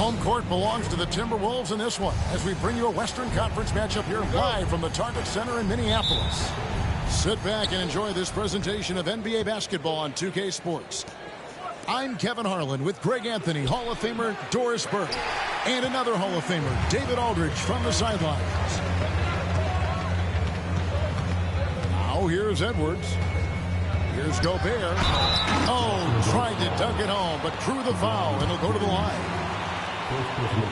Home court belongs to the Timberwolves in this one as we bring you a Western Conference matchup here live from the Target Center in Minneapolis. Sit back and enjoy this presentation of NBA basketball on 2K Sports. I'm Kevin Harlan with Greg Anthony, Hall of Famer Doris Burke, and another Hall of Famer, David Aldridge, from the sidelines. Now here's Edwards. Here's Gobert. Oh, tried to dunk it home, but drew the foul, and he'll go to the line.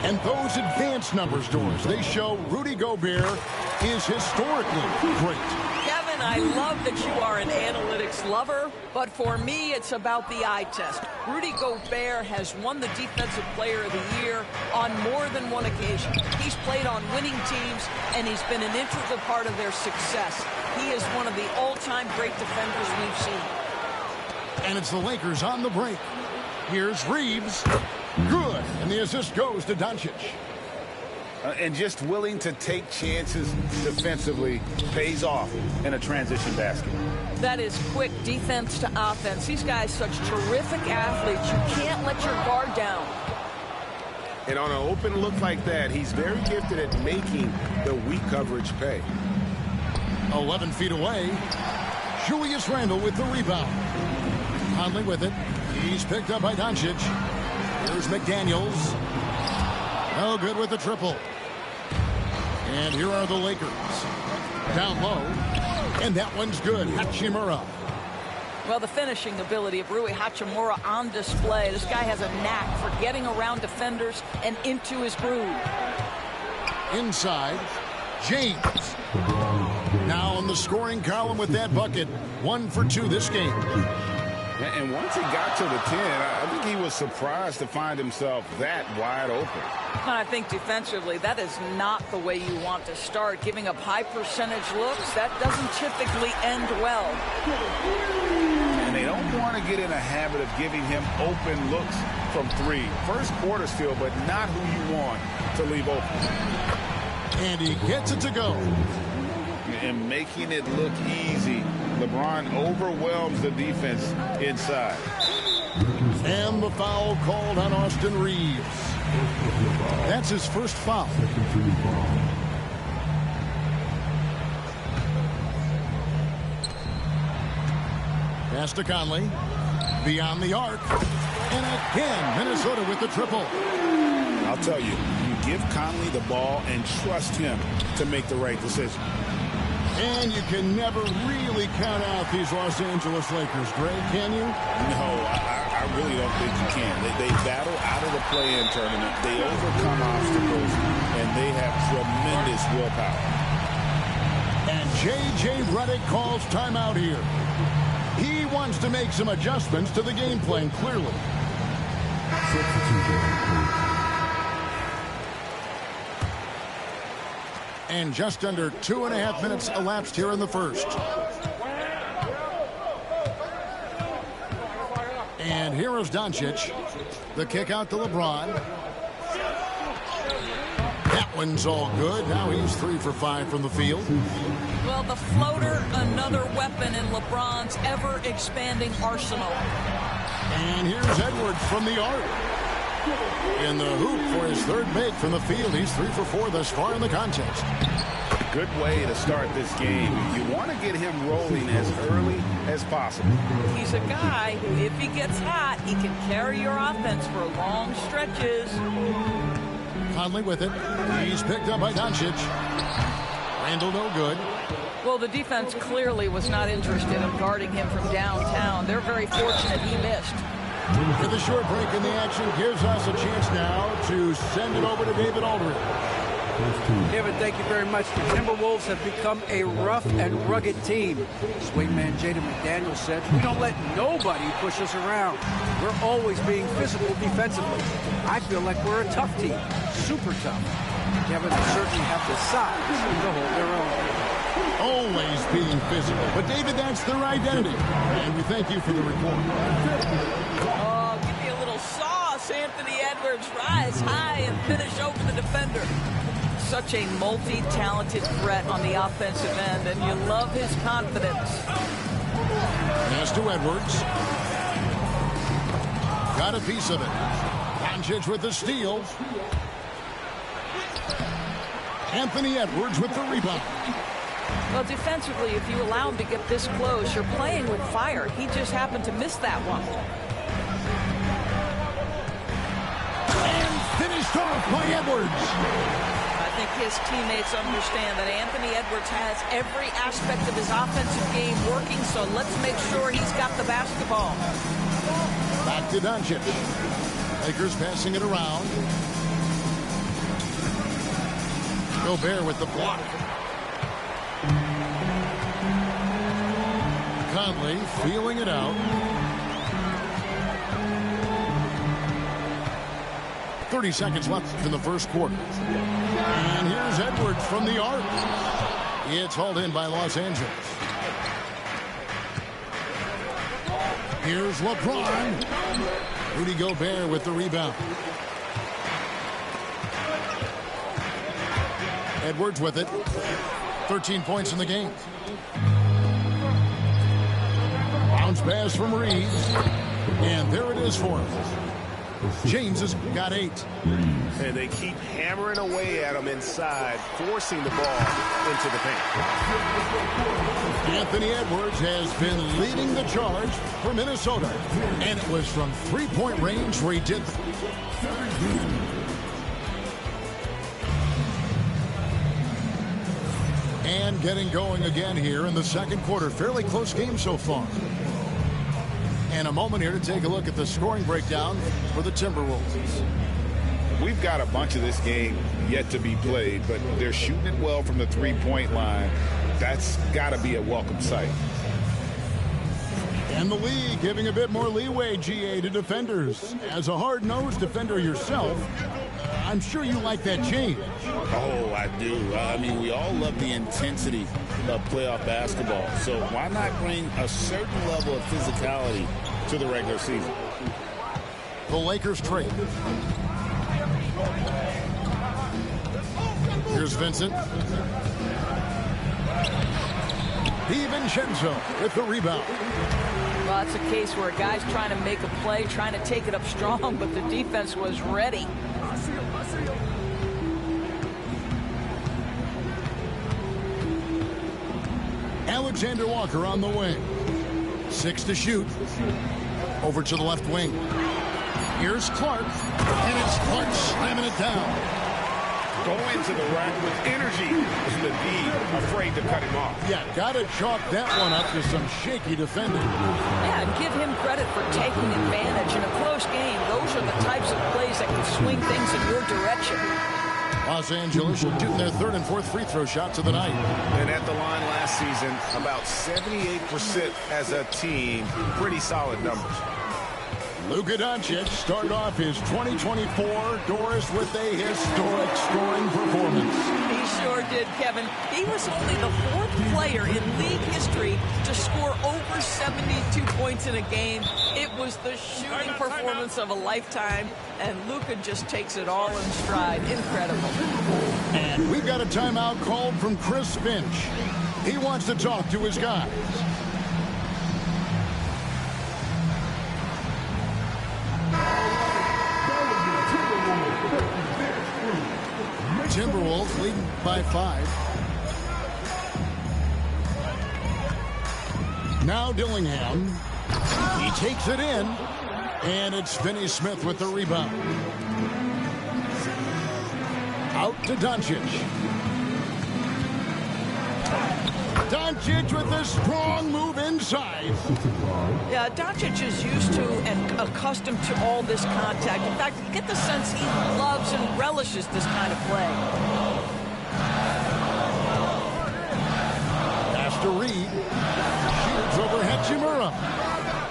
And those advanced numbers, Doris, they show Rudy Gobert is historically great. Kevin, I love that you are an analytics lover, but for me, it's about the eye test. Rudy Gobert has won the Defensive Player of the Year on more than one occasion. He's played on winning teams, and he's been an integral part of their success. He is one of the all-time great defenders we've seen. And it's the Lakers on the break. Here's Reeves. Good. And the assist goes to Doncic. And just willing to take chances defensively pays off in a transition basket. That is quick defense to offense. These guys such terrific athletes. You can't let your guard down. And on an open look like that, he's very gifted at making the weak coverage pay. 11 feet away. Julius Randle with the rebound. Conley with it. He's picked up by Doncic. Here's McDaniels. No good with the triple. And here are the Lakers. Down low. And that one's good. Hachimura. Well, the finishing ability of Rui Hachimura on display. This guy has a knack for getting around defenders and into his groove. Inside, James. Now in the scoring column with that bucket. 1 for 2 this game. And once he got to the 10, I think he was surprised to find himself that wide open. I think defensively, that is not the way you want to start. Giving up high percentage looks, that doesn't typically end well. And they don't want to get in a habit of giving him open looks from 3. First quarter still, but not who you want to leave open. And he gets it to go. And making it look easy, LeBron overwhelms the defense inside. And the foul called on Austin Reeves. That's his first foul. Pass to Conley. Beyond the arc. And again, Minnesota with the triple. I'll tell you, you give Conley the ball and trust him to make the right decision. And you can never really count out these Los Angeles Lakers, Greg, can you? No, I really don't think you can. They battle out of the play-in tournament. They overcome obstacles, and they have tremendous willpower. And J.J. Redick calls timeout here. He wants to make some adjustments to the game plan, clearly. And just under 2.5 minutes elapsed here in the first. And here is Doncic. The kick out to LeBron. That one's all good. Now he's 3 for 5 from the field. Well, the floater, another weapon in LeBron's ever-expanding arsenal. And here's Edwards from the arc. In the hoop for his third make from the field. He's 3 for 4 thus far in the contest. Good way to start this game. You want to get him rolling as early as possible. He's a guy who, if he gets hot, he can carry your offense for long stretches. Conley with it. He's picked up by Doncic. Randle no good. Well, the defense clearly was not interested in guarding him from downtown. They're very fortunate he missed. And the short break in the action gives us a chance now to send it over to David Aldridge. Kevin, thank you very much. The Timberwolves have become a rough and rugged team. As wingman Jaden McDaniels said, we don't let nobody push us around. We're always being physical defensively. I feel like we're a tough team, super tough. Kevin, they certainly have the size to hold their own. Always being physical. But, David, that's their identity. And we thank you for the report. Oh, give me a little sauce, Anthony Edwards. Rise high and finish over the defender. Such a multi-talented threat on the offensive end, and you love his confidence. Pass to Edwards. Got a piece of it. Doncic with the steal. Anthony Edwards with the rebound. Well, defensively, if you allow him to get this close, you're playing with fire. He just happened to miss that one. And finished off by Edwards. I think his teammates understand that Anthony Edwards has every aspect of his offensive game working, so let's make sure he's got the basketball. Back to Doncic. Lakers passing it around. Gobert with the block. Conley feeling it out. 30 seconds left in the first quarter. And here's Edwards from the arc. It's hauled in by Los Angeles. Here's LeBron. Rudy Gobert with the rebound. Edwards with it. 13 points in the game. Bounce pass from Reeves. And there it is for him. James has got 8. And they keep hammering away at him inside, forcing the ball into the paint. Anthony Edwards has been leading the charge for Minnesota. And it was from three-point range where he did. And getting going again here in the second quarter. Fairly close game so far. And a moment here to take a look at the scoring breakdown for the Timberwolves. We've got a bunch of this game yet to be played, but they're shooting it well from the three-point line. That's got to be a welcome sight. And the league giving a bit more leeway, GA, to defenders. As a hard-nosed defender yourself, I'm sure you like that change. Oh, I do. I mean, we all love the intensity of playoff basketball. So why not bring a certain level of physicality to the regular season? The Lakers trade. Here's Vincent. DiVincenzo with the rebound. Well, it's a case where a guy's trying to make a play, trying to take it up strong, but the defense was ready. Alexander Walker on the wing. 6 to shoot. Over to the left wing. Here's Clark. And it's Clark slamming it down. Going to the rack with energy. The D afraid to cut him off. Yeah, got to chalk that one up to some shaky defending. Yeah, and give him credit for taking advantage. In a close game, those are the types of plays that can swing things in your direction. Los Angeles shooting their third and fourth free throw shots of the night. And at the line last season, about 78% as a team. Pretty solid numbers. Luka Doncic started off his 2024 Doris with a historic scoring performance. He sure did, Kevin. He was only the 4th player in league history to score over 72 points in a game. It was the shooting performance of a lifetime, and Luka just takes it all in stride. Incredible. And we've got a timeout called from Chris Finch. He wants to talk to his guys. Timberwolves leading by 5. Now Dillingham. He takes it in. And it's Finney Smith with the rebound. Out to Doncic. Doncic with a strong move inside. Yeah, Doncic is used to and accustomed to all this contact. In fact, you get the sense he loves and relishes this kind of play. Pass to Reed. Shoots over Hachimura.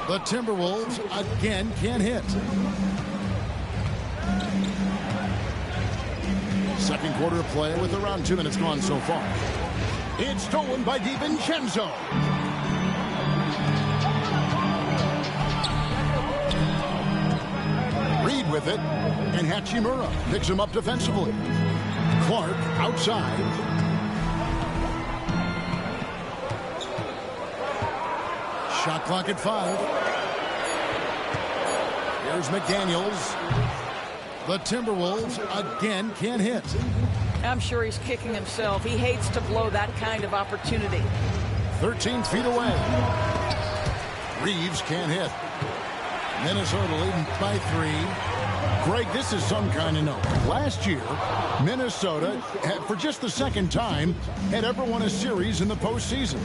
The Timberwolves again can't hit. Second quarter of play with around 2 minutes gone so far. It's stolen by DiVincenzo. Reed with it, and Hachimura picks him up defensively. Clark outside. Shot clock at 5. Here's McDaniels. The Timberwolves again can't hit. I'm sure he's kicking himself. He hates to blow that kind of opportunity. 13 feet away. Reeves can't hit. Minnesota leading by 3. Greg, this is some kind of note. Last year, Minnesota, for just the second time, had ever won a series in the postseason.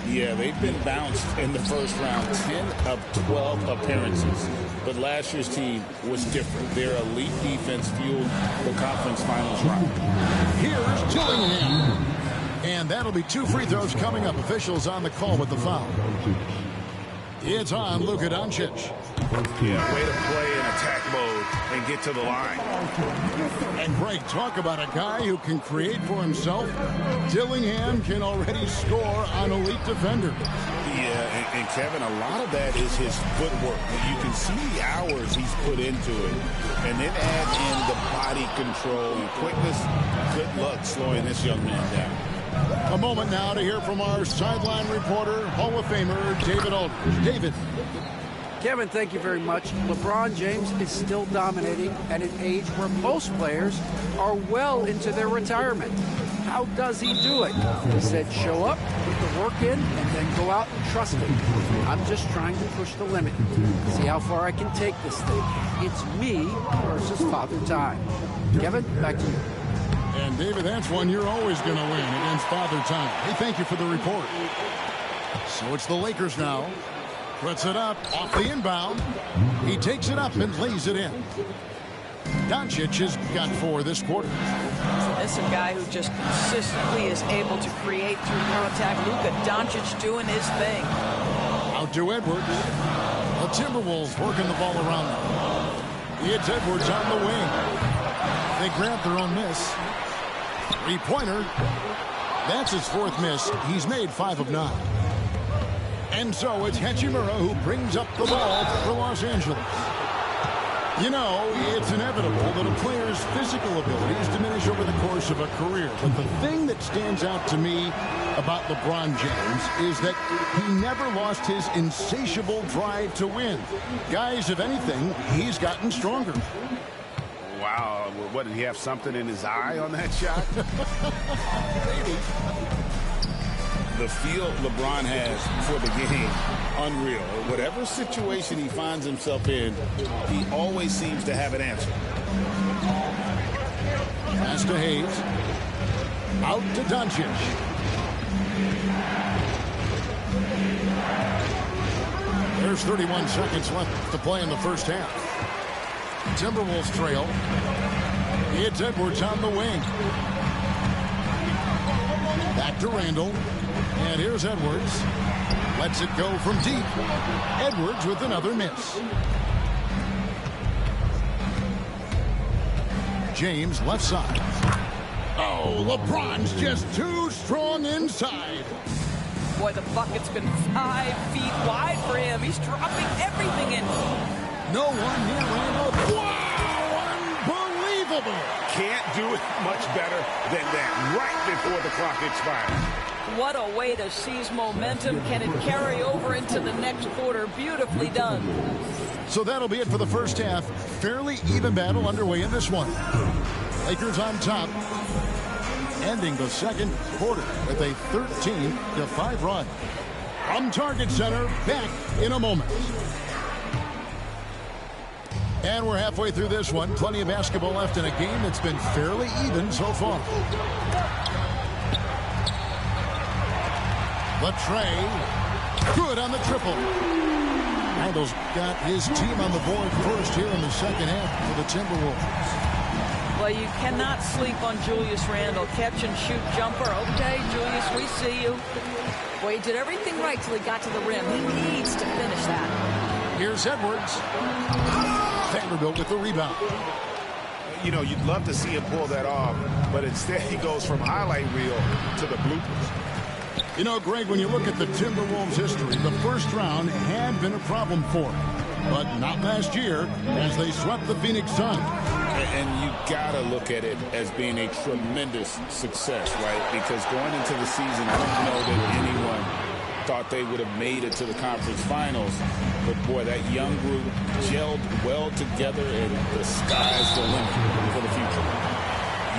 Yeah, they've been bounced in the first round, 10 of 12 appearances. But last year's team was different. Their elite defense fueled the conference finals run. Here's Dillingham. And that'll be 2 free throws coming up. Officials on the call with the foul. It's on Luka Doncic. Yeah, way to play in attack mode and get to the line. And Greg, talk about a guy who can create for himself. Dillingham can already score on elite defenders. Yeah, and Kevin, a lot of that is his footwork. You can see the hours he's put into it. And then add in the body control and quickness. Good luck slowing this young man down. A moment now to hear from our sideline reporter, Hall of Famer David Aldridge. David. Kevin, thank you very much. LeBron James is still dominating at an age where most players are well into their retirement. How does he do it? He said, show up, put the work in, and then go out and trust it. I'm just trying to push the limit, see how far I can take this thing. It's me versus Father Time. Kevin, back to you. And David, that's one you're always going to win against Father Time. Hey, thank you for the report. So it's the Lakers now. Puts it up off the inbound. He takes it up and lays it in. Doncic has got 4 this quarter. This is a guy who just consistently is able to create through contact. Luka Doncic doing his thing. Out to Edwards. The Timberwolves working the ball around them. It's Edwards on the wing. They grab their own miss. 3-pointer. That's his 4th miss. He's made 5 of 9. And so it's Hachimura who brings up the ball for Los Angeles. You know, it's inevitable that a player's physical abilities diminish over the course of a career. But the thing that stands out to me about LeBron James is that he never lost his insatiable drive to win. Guys, if anything, he's gotten stronger. Wow, what, did he have something in his eye on that shot? Maybe. The feel LeBron has for the game, unreal. Whatever situation he finds himself in, he always seems to have an answer. Pass to Hayes. Out to Doncic. There's 31 seconds left to play in the first half. Timberwolves trail. It's Edwards on the wing. Back to Randall. And here's Edwards. Lets it go from deep. Edwards with another miss. James left side. Oh, LeBron's just too strong inside. Boy, the bucket's been 5 feet wide for him. He's dropping everything in. No one near Randall. Wow, unbelievable. Can't do it much better than that right before the clock expires. What a way to seize momentum. Can it carry over into the next quarter? Beautifully done. So that'll be it for the first half. Fairly even battle underway in this one. Lakers on top. Ending the second quarter with a 13-5 run. From Target Center, back in a moment. And we're halfway through this one. Plenty of basketball left in a game that's been fairly even so far. The tray. Good on the triple. Randall's got his team on the board first here in the second half for the Timberwolves. Well, you cannot sleep on Julius Randle. Catch and shoot jumper. Okay, Julius, we see you. Boy, he did everything right till he got to the rim. He needs to finish that. Here's Edwards. Vanderbilt with the rebound. You know, you'd love to see him pull that off, but instead he goes from highlight reel to the bloopers. You know, Greg, when you look at the Timberwolves' history, the first round had been a problem for them. But not last year, as they swept the Phoenix Suns. And you got to look at it as being a tremendous success, right? Because going into the season, I don't know that anyone thought they would have made it to the conference finals. But, boy, that young group gelled well together, and the sky's the limit for the future.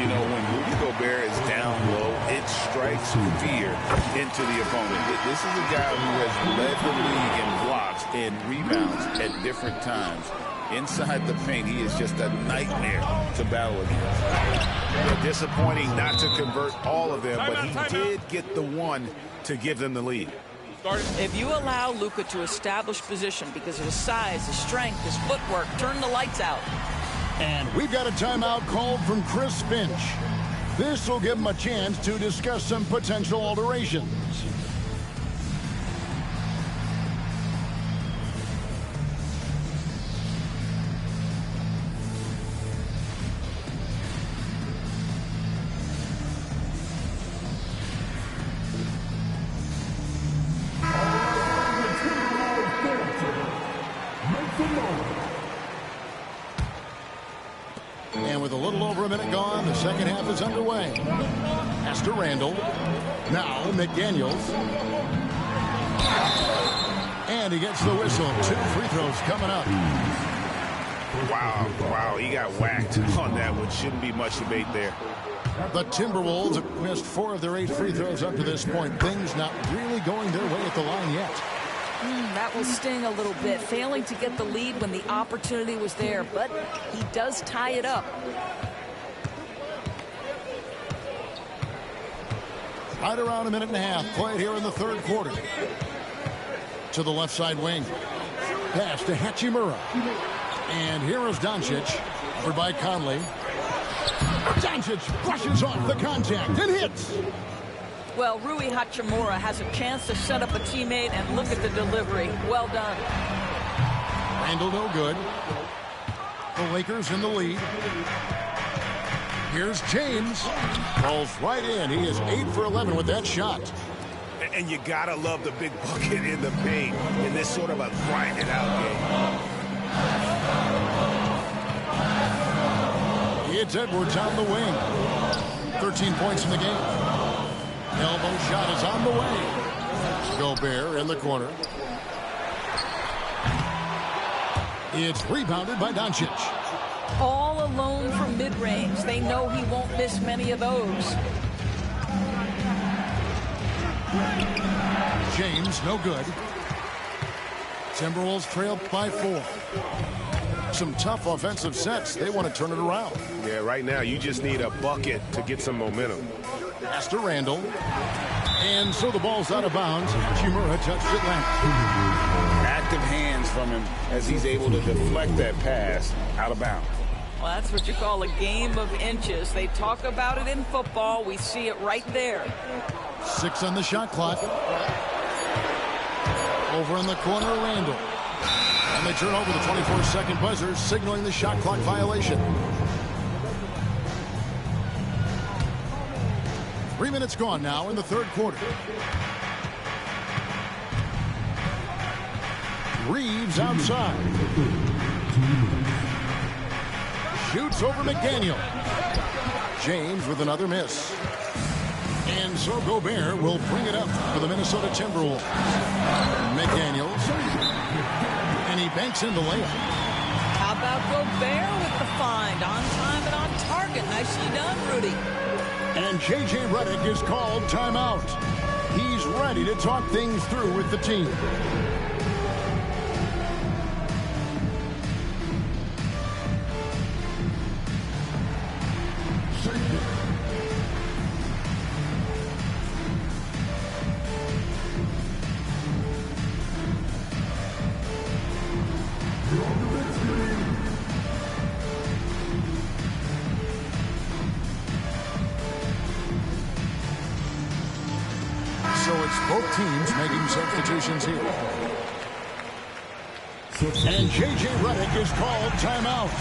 You know, when Rudy Gobert is down low, it strikes fear into the opponent. This is a guy who has led the league in blocks and rebounds at different times. Inside the paint, he is just a nightmare to battle against. Yeah, disappointing not to convert all of them, but he did get the one to give them the lead. If you allow Luka to establish position because of his size, his strength, his footwork, turn the lights out. And we've got a timeout called from Chris Finch. This will give him a chance to discuss some potential alterations. And with a little over a minute gone, the second half is underway. Pass to Randall. Now McDaniels. And he gets the whistle. 2 free throws coming up. Wow, he got whacked on that one. Shouldn't be much debate there. The Timberwolves have missed 4 of their 8 free throws up to this point. Things not really going their way at the line yet. That will sting a little bit, failing to get the lead when the opportunity was there, but he does tie it up. Right around a minute and a half played here in the third quarter. To the left side wing. Pass to Hachimura. And here is Doncic. Covered by Conley. Doncic brushes off the contact and hits. Well, Rui Hachimura has a chance to set up a teammate, and look at the delivery. Well done. Randall no good. The Lakers in the lead. Here's James. Falls right in. He is 8 for 11 with that shot. And you gotta love the big bucket in the paint in this sort of a grinded out game. It's Edwards on the wing. 13 points in the game. Elbow shot is on the way. Gobert in the corner. It's rebounded by Doncic. All alone from mid-range. They know he won't miss many of those. James, no good. Timberwolves trail by 4. Some tough offensive sets. They want to turn it around. Yeah, right now you just need a bucket to get some momentum. Pass to Randall. And so the ball's out of bounds. Hachimura touched it last. Active hands from him as he's able to deflect that pass out of bounds. Well, that's what you call a game of inches. They talk about it in football. We see it right there. 6 on the shot clock. Over in the corner, Randall. And they turn over the 24-second buzzer, signaling the shot clock violation. 3 minutes gone now in the third quarter. Reeves outside. Shoots over McDaniel. James with another miss. And so Gobert will bring it up for the Minnesota Timberwolves. McDaniels. And he banks in the layup. How about Gobert with the find? On time and on target. Nicely done, Rudy. And J.J. Redick is called timeout. He's ready to talk things through with the team. So it's both teams making substitutions here. And J.J. Redick is called timeout.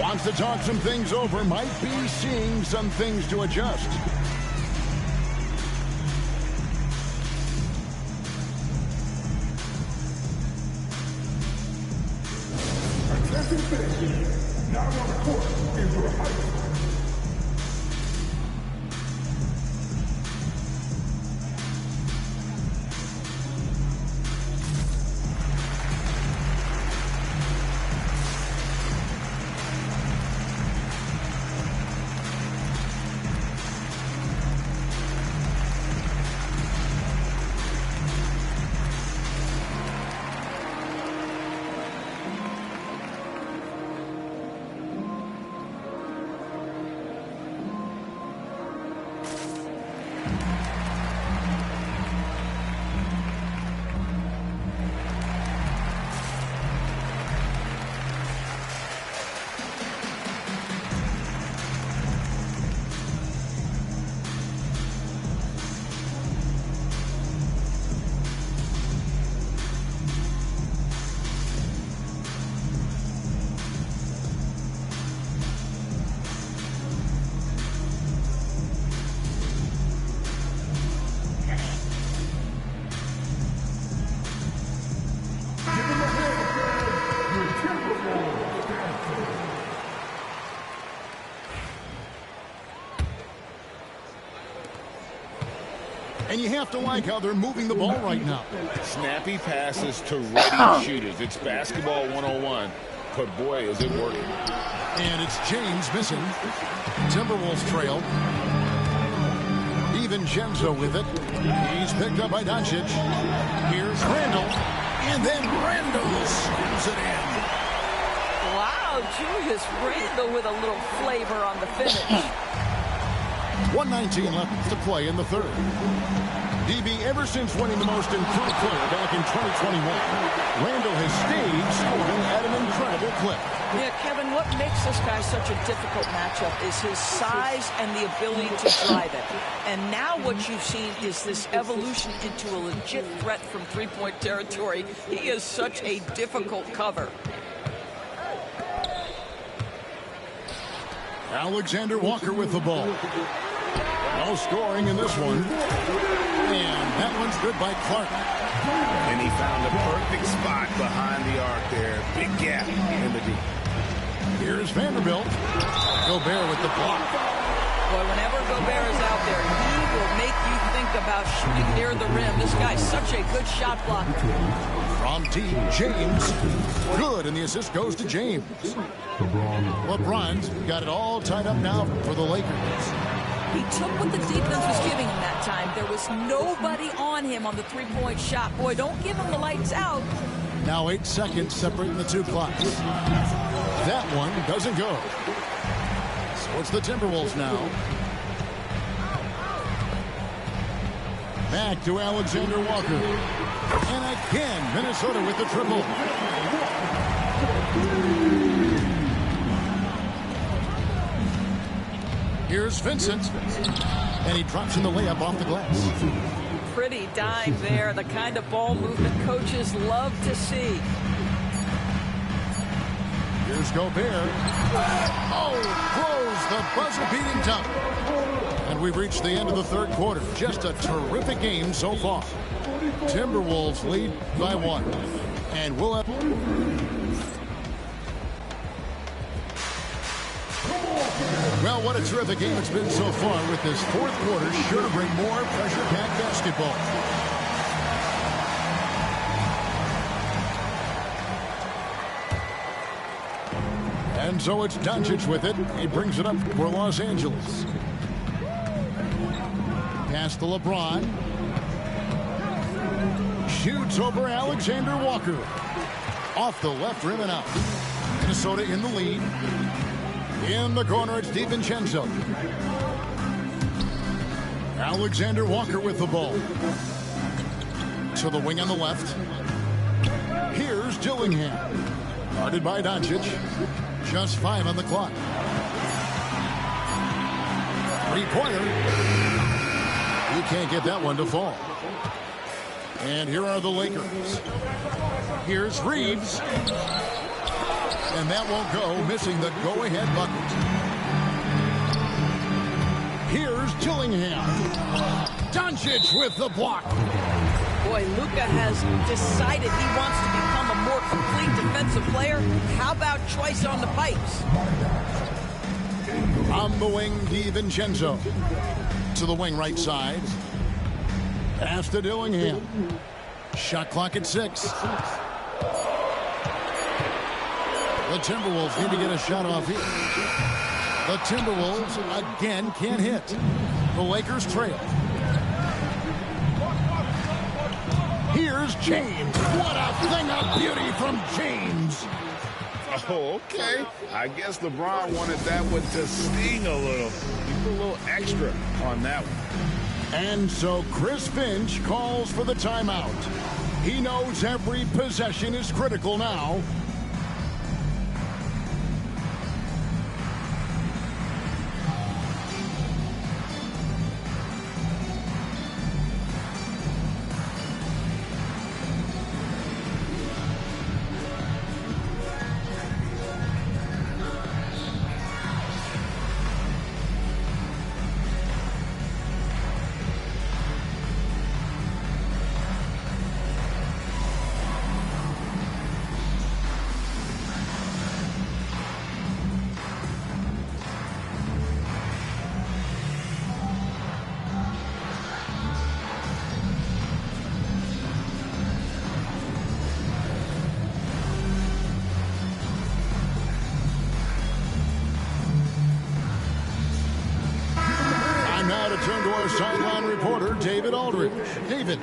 Wants to talk some things over. Might be seeing some things to adjust. Now on the court is your height. And you have to like how they're moving the ball right now. Snappy passes to ready shooters. It's basketball 101, but boy, is it working. And it's James missing. Timberwolves trail. DiVincenzo with it. He's picked up by Doncic. Here's Randall. And then Randall slams it in. Wow, Julius Randall with a little flavor on the finish. 1:19 left to play in the third. DB, ever since winning the most improved player back in 2021, Randall has stayed scoring at an incredible clip. Yeah, Kevin, what makes this guy such a difficult matchup is his size and the ability to drive it. And now what you've seen is this evolution into a legit threat from three-point territory. He is such a difficult cover. Alexander Walker with the ball. No scoring in this one. And that one's good by Clark. And he found a perfect spot behind the arc there. Big gap in the deep. Here's Vanderbilt. Gobert with the block. Boy, whenever Gobert is out there, he will make you think about shooting near the rim. This guy's such a good shot blocker. From deep, James. Good, and the assist goes to James. LeBron's got it all tied up now for the Lakers. He took what the defense was giving him that time. There was nobody on him on the three-point shot. Boy, don't give him the lights out. Now 8 seconds separating the two clocks. That one doesn't go. So it's the Timberwolves now. Back to Alexander Walker. And again, Minnesota with the triple. Here's Vincent. And he drops in the layup off the glass. Pretty dime there. The kind of ball movement coaches love to see. Here's Gobert. Oh, throws the buzzer-beating dunk. And we've reached the end of the third quarter. Just a terrific game so far. Timberwolves lead by 1. And we'll have... Well, what a terrific game it's been so far with this fourth quarter. Sure to bring more pressure-packed basketball. And so it's Doncic with it. He brings it up for Los Angeles. Pass to LeBron. Shoots over Alexander Walker. Off the left rim and out. Minnesota in the lead. In the corner, it's DiVincenzo. Alexander Walker with the ball. To the wing on the left. Here's Dillingham. Guarded by Doncic. Just 5 on the clock. Three-pointer. He can't get that one to fall. And here are the Lakers. Here's Reeves. And that won't go, missing the go-ahead bucket. Here's Dillingham. Doncic with the block. Boy, Luka has decided he wants to become a more complete defensive player. How about choice on the pipes? On the wing, DiVincenzo. To the wing right side. Pass to Dillingham. Shot clock at 6. The Timberwolves need to get a shot off here. The Timberwolves again can't hit. The Lakers trail. Here's James. What a thing of beauty from James. Oh, okay. I guess LeBron wanted that one to sting a little. He put a little extra on that one. And so Chris Finch calls for the timeout. He knows every possession is critical now. sideline reporter, David Aldridge. David.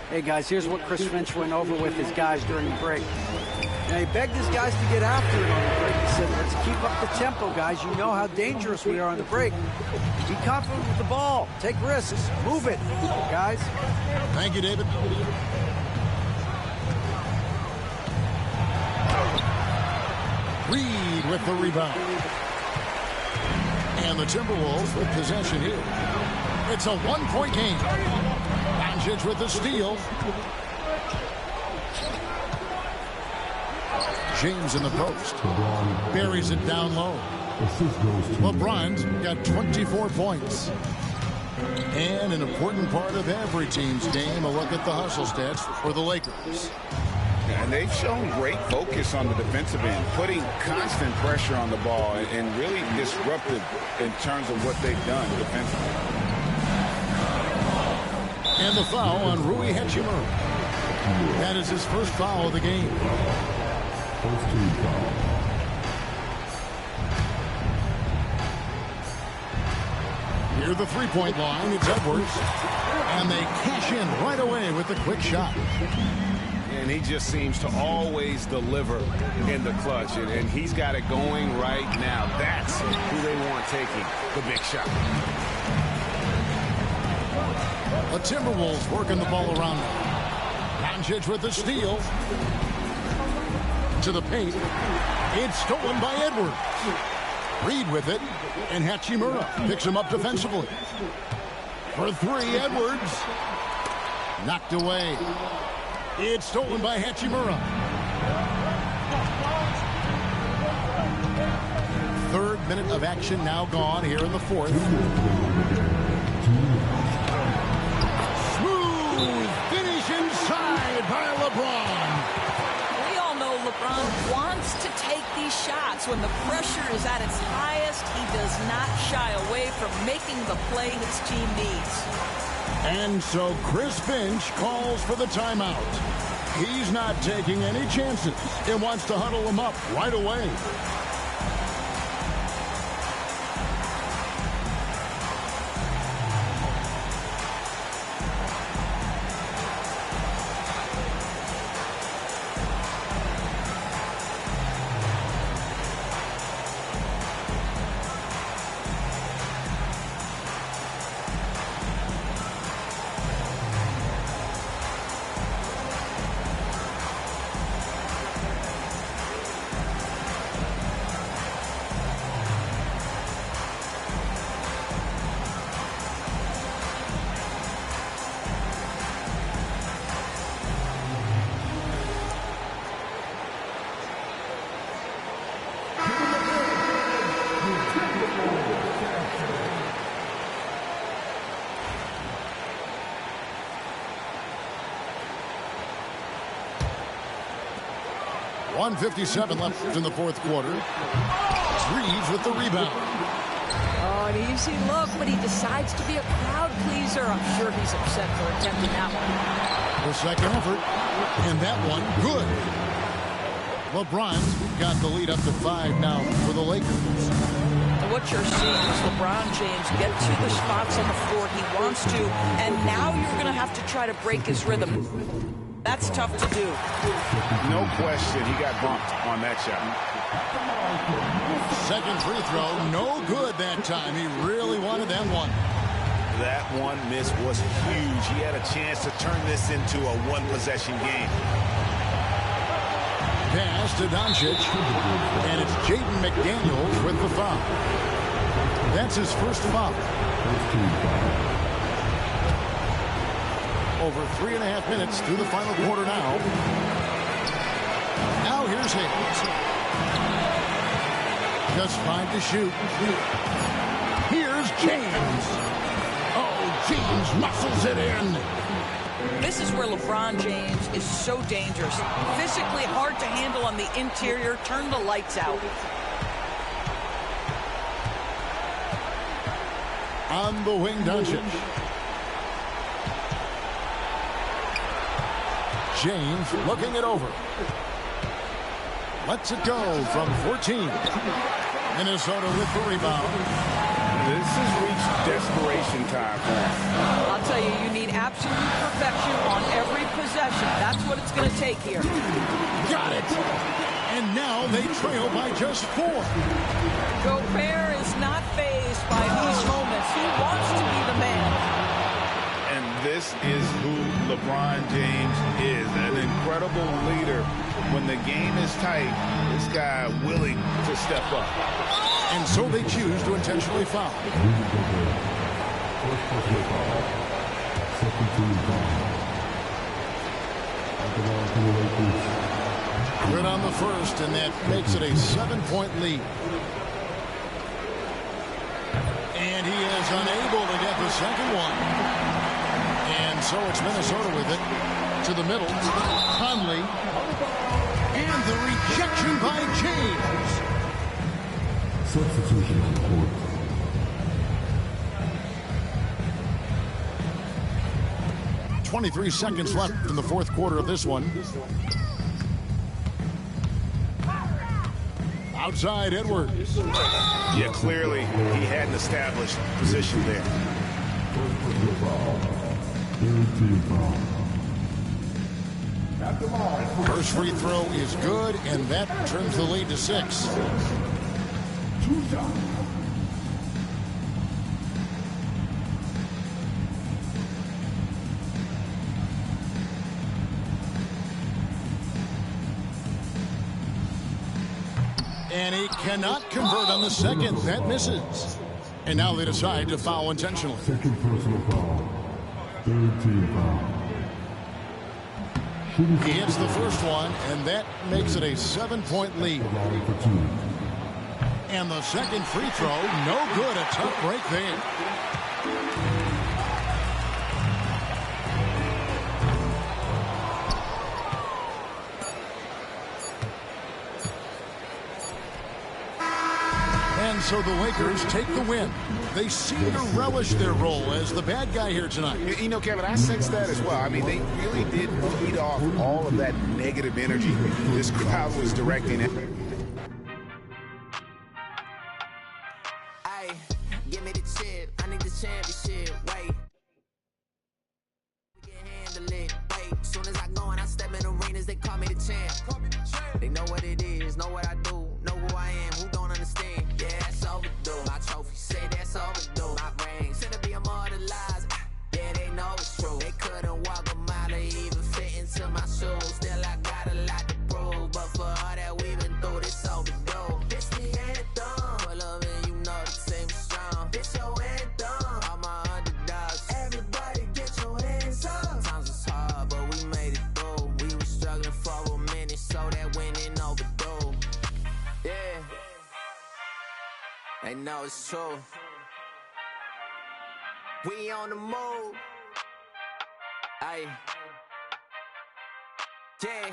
Hey, guys, here's what Chris Finch went over with his guys during the break. Now, he begged his guys to get after it on the break. He said, let's keep up the tempo, guys. You know how dangerous we are on the break. Be confident with the ball. Take risks. Move it, guys. Thank you, David. Reed with the rebound. And the Timberwolves with possession here. It's a one-point game. Doncic with the steal. James in the post. Buries it down low. LeBron's got 24 points. And an important part of every team's game, a look at the hustle stats for the Lakers. And they've shown great focus on the defensive end, putting constant pressure on the ball and really disruptive in terms of what they've done defensively. And the foul on Rui Hachimura. That is his first foul of the game. Near the three-point line, it's Edwards. And they cash in right away with a quick shot. And he just seems to always deliver in the clutch. And he's got it going right now. That's who they want taking the big shot. The Timberwolves working the ball around. Doncic with the steal. To the paint. It's stolen by Edwards. Reed with it. And Hachimura picks him up defensively. For three, Edwards. Knocked away. It's stolen by Hachimura. Third minute of action now gone here in the fourth. Smooth finish inside by LeBron. We all know LeBron wants to take these shots. When the pressure is at its highest, he does not shy away from making the play his team needs. And so Chris Finch calls for the timeout. He's not taking any chances. He wants to huddle them up right away. .157 left in the fourth quarter. Reeves with the rebound. Oh, an easy look, but he decides to be a crowd pleaser. I'm sure he's upset for attempting that one. The second effort, and that one good. LeBron's got the lead up to 5 now for the Lakers. And what you're seeing is LeBron James get to the spots on the floor he wants to, and now you're going to have to try to break his rhythm. That's tough to do. No question, he got bumped on that shot. Second free throw, no good that time. He really wanted that one. That one miss was huge. He had a chance to turn this into a one-possession game. Pass to Doncic, and it's Jaden McDaniels with the foul. That's his first foul. Over 3.5 minutes through the final quarter now. Now here's Hayes. Just fine to shoot. Here's James. Oh, James muscles it in. This is where LeBron James is so dangerous. Physically hard to handle on the interior. Turn the lights out. On the wing, Doncic. James looking it over. Lets it go from 14. Minnesota with the rebound. This has reached desperation time for him. I'll tell you, you need absolute perfection on every possession. That's what it's going to take here. Got it. And now they trail by just 4. Gobert is not fazed by these moments. He wants to be the man. And this is who LeBron James is, an incredible leader. When the game is tight, this guy willing to step up. And so they choose to intentionally foul. Good on the first, and that makes it a 7-point lead. And he is unable to get the second one. And so it's Minnesota with it. To the middle. Conley. And the rejection by James. Substitution on court. .23 seconds left in the fourth quarter of this one. Outside Edwards. Yeah, clearly he had an established position there. First free throw is good, and that trims the lead to 6. And he cannot convert on the second. That misses. And now they decide to foul intentionally. Second personal foul. Third team foul. He hits the first one, and that makes it a 7-point lead. And the second free throw, no good. A tough break there. And so the Lakers take the win. They seem to relish their role as the bad guy here tonight. You know, Kevin, I sense that as well. I mean, they really did feed off all of that negative energy this crowd was directing it. Hey, give me the chip. I need the championship. Wait. We can handle it. Wait. Soon as I go and I step in arenas, they call me the champ. They know what it is, know what I do, know who I am, who don't understand. Yeah, that's overdue. My trophy say that's overdue. My brain said to be immortalized. Yeah, they know it's true. They couldn't walk a mile or even fit into my shoes. Still, I got a lot to prove. But for all that we've been through, this overdue. It's the anthem. Pull up and you know the team is strong. It's your anthem. All my underdogs. Everybody get your hands up. Sometimes it's hard, but we made it through. We were struggling for a minute, so that winning overdue. Yeah. They know it's true. We on the move. Aye. Yeah.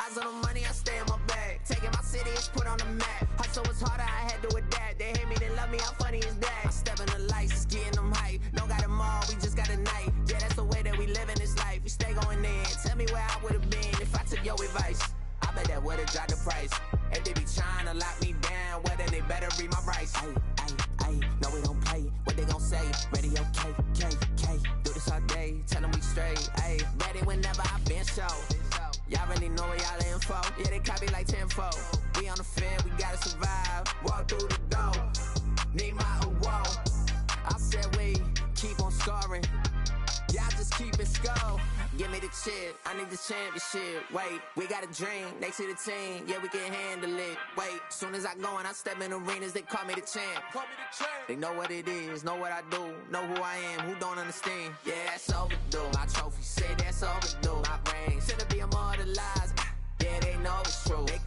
Eyes on the money, I stay in my bag. Taking my city is put on the map. Hustle was harder, I had to adapt. They hate me, they love me, how funny is that? I step in the lights, it's getting them hype. Don't got them all, we just got a night. Yeah, that's the way that we live in this life. We stay going in. Tell me where I would've been if I took your advice. I bet that would've dropped the price. If they be trying to lock me down, well then they better read my rights. Ayy, ayy, ayy, no we don't play. What they gon' say? Radio K, K, K. Do this all day, tell them we straight. Ayy, ready whenever I been show. Y'all really know where y'all info. Yeah, they copy like tenfold. We on the field, we gotta survive. Walk through the door, need my award. I said we keep on scoring. Y'all just keep it score. Give me the chip, I need the championship. Wait, we got a dream, next to the team. Yeah, we can handle it. Wait, soon as I go and I step in arenas, they call me the champ. They know what it is, know what I do, know who I am, who don't understand. Yeah, that's overdue. My trophy say that's overdue. My brain said to be immortalized. Yeah, they know it's true. They